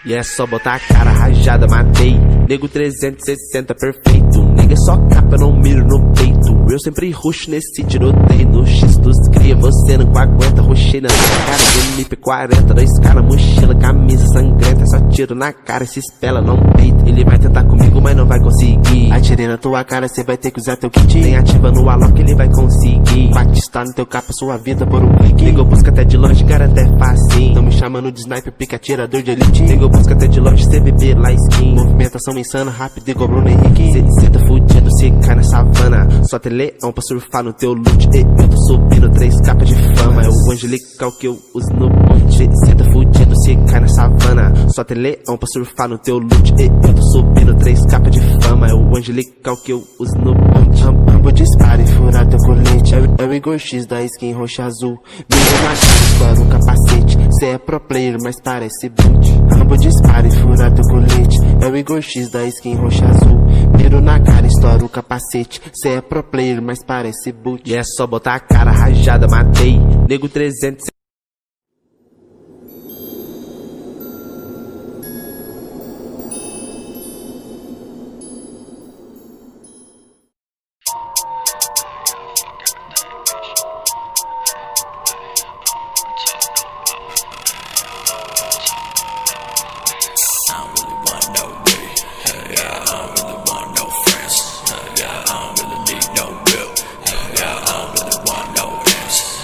E é só botar a cara rajada, matei. Nego 360 perfeito. Nega só capa, não miro no peito. Eu sempre ruxo nesse tiroteio. No X dos cria, você não aguenta. Ruxei na cara do MP40. 2K na mochila, camisa sangrenta. Só tiro na cara, se espela, não peito. Ele vai tentar comigo, mas não vai conseguir. Atirei na tua cara, cê vai ter que usar teu kit. Nem ativa no Alok, ele vai conseguir. Batista no teu capa, sua vida por um clique. Nego busca até de longe, cara, até facinho. Tão me chamando de sniper, pica atirador de elite. Nego busca até de longe, CBB, lá skin. Movimentação insana, rápido igual Bruno Henrique. Cê tá fudido, cê cai na savana. Só tem leão pra surfar no teu loot. Eu tô subindo 3 capas de fama. É o angelical que eu uso no ponte. Cê tá fudido, cê cai na savana. Só tem leão pra surfar no teu loot. Eu tô subindo 3 capas de fama. É o angelical que eu uso no ponte. Rambo dispara e furar teu colete. É o Igor X da skin roxa azul. Mira na cara, estoura o capacete. Cê é pro player, mas parece boot. Rambo dispara e furar teu colete. É o Igor X da skin roxa azul. Miro na cara, estoura o capacete. Cê é pro player, mas parece boot. E é só botar a cara rajada, matei. Nego 300